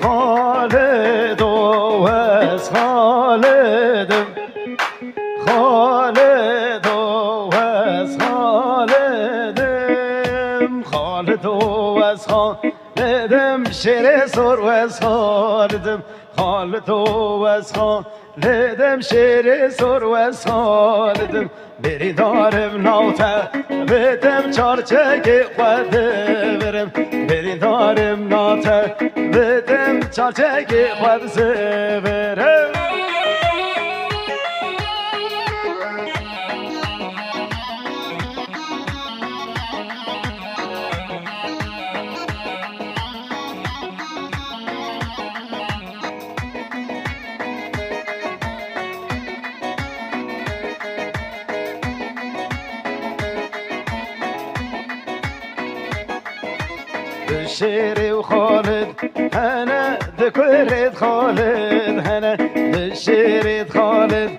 خالد و از خالدم خالد و از خالدم خالد و از خالدم شیر سر و از خالدم خالد و از خالدم شیر سر و از خالدم بری دارم ناته بدم چارچه خود برم بری دارم ناته بدم چارچه خود برم شيري وخالد انا ذكرت خالد انا بشيري خالد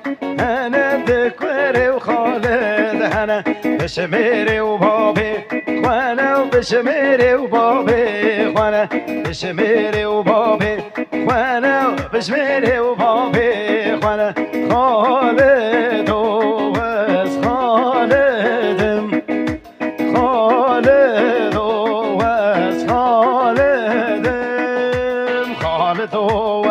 انا ذكري وخالد انا بشميري وبابي وانا بشميري وبابي وانا بشميري وبابي وانا بشميري وبابي وانا خالد وبس خالدم خالد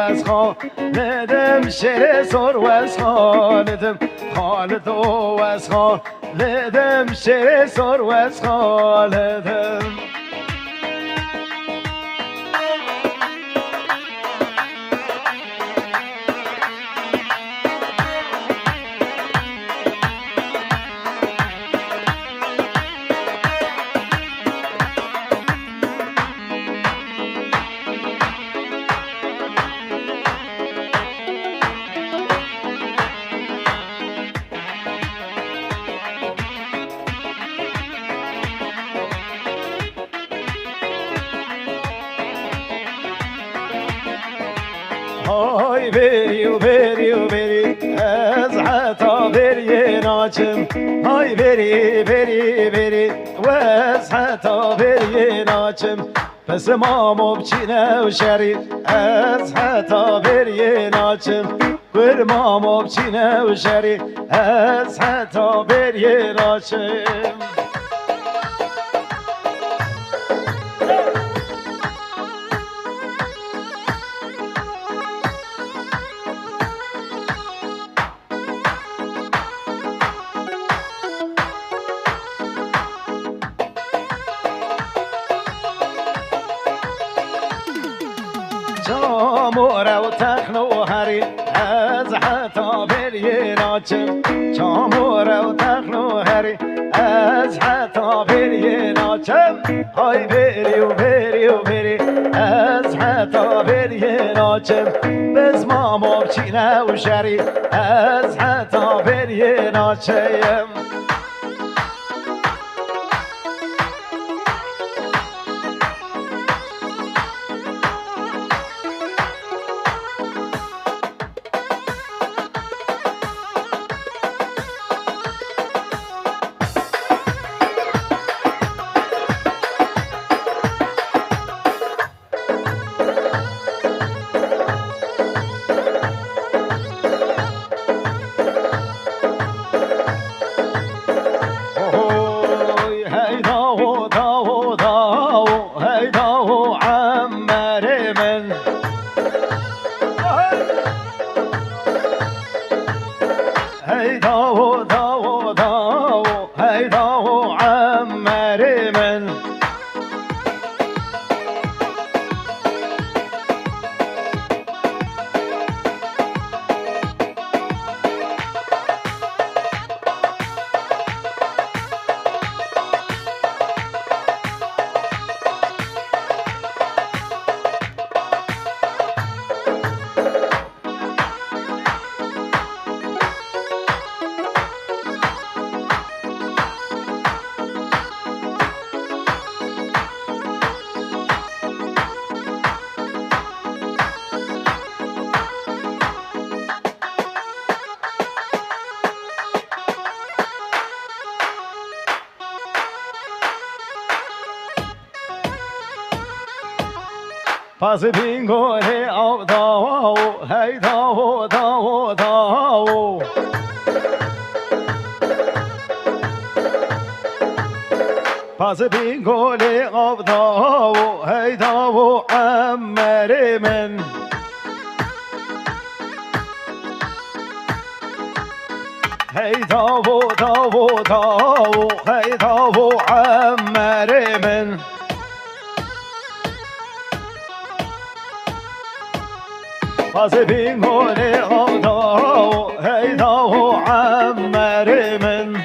از خالدم شیر سر و از خالدم خالد و از خالدم شیر سر و از خالدم های بری و بری و بری از حتا بری ناچم های بری بری بری و از حتا بری ناچم پس ما مبچینه و شری از حتا بری ناچم گر ما مبچینه و شری از حتا بری ناچم چاموره و تخن و هری از حتا بری ناچم چاموره و تخن و هری از حتا بری ناچم های بری و بری و بری از حتا بری ناچم بز ما مبچینه و شری از حتا بری ناچم هی داو داو داو هی داو عمر من باز بینگولی آب داو هی داو داو داو باز بینگولی آب داو هی داو عمر من هی داو داو داو هی داو عمر من باز بینگولی آب داو هی داو عمر من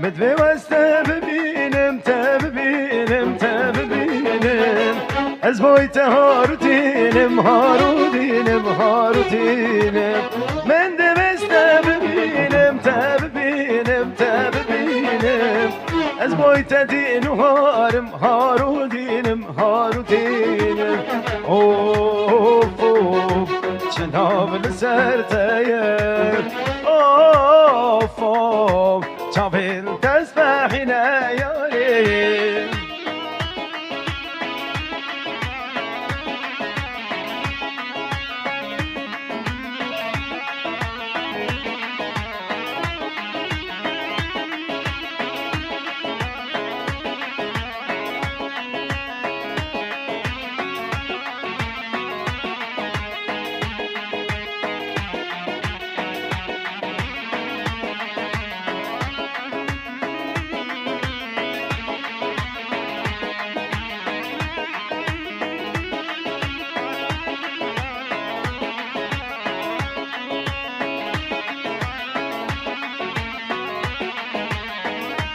بدوی وسته ببینم تا ببینم تا ببینم از بای هارودینم هارودینم هارودینم من دوسته ببینم تا ببینم تا ببینم از بای دین و هارم هارودینم هارودینم اوف اوف چناب لسرتایم اوف اوف چاپل تسبحنا یاری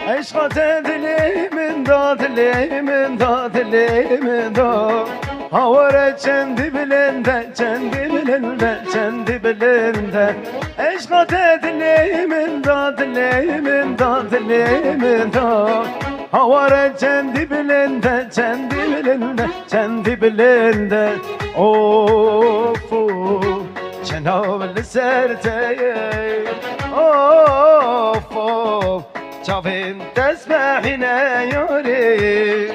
عشقات دلی من داد دلی من داد دلی من داد هواره چندی بلنده چندی بلنده چندی بلنده عشقات دلی من داد دلی من داد دلی من داد هواره چندی بلنده چندی بلنده چندی بلنده اوف چناب لسرتای اوف اوف شافين تسبحنا يوري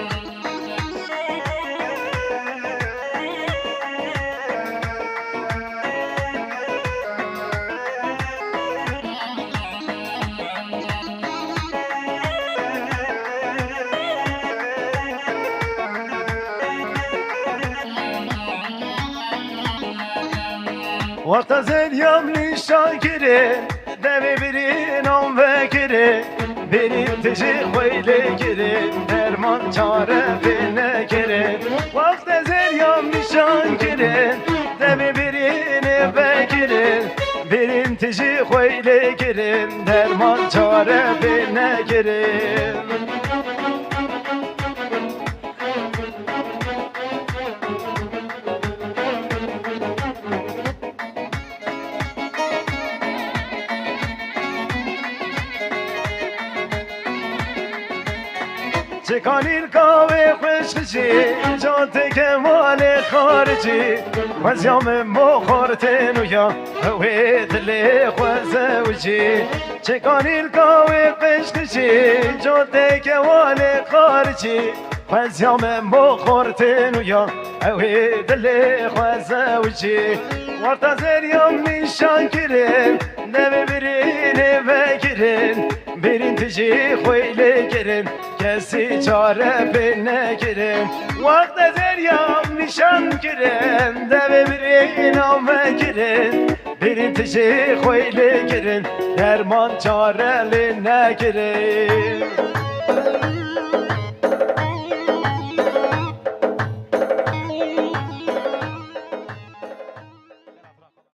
وقتزل يوم لي شاكري دمي برين ام فكري بریم تشی خویله گرین درمان چاره بینه گرین وقت زریام نشان گرین دمی برین بگیرین بریم تشی خویله گرین درمان چاره بینه گرین چکانیل کاوه خوشخشی جاده کمال خارجی وزیام مخورتن و یا هوی دل خوزوجی چکانیل کاوه خوشخشی جاده کمال خارجی وزیام مخورتن و یا هوی دل خوزوجی وقتا زریام نشان کرن نمی برین بگیرن برین تجی خویله گرن کسی چاره به نگیرن وقت زریام نشان گرن نمی برین آمه گرن برین تجی خویله گرن درمان چاره لی نگیرن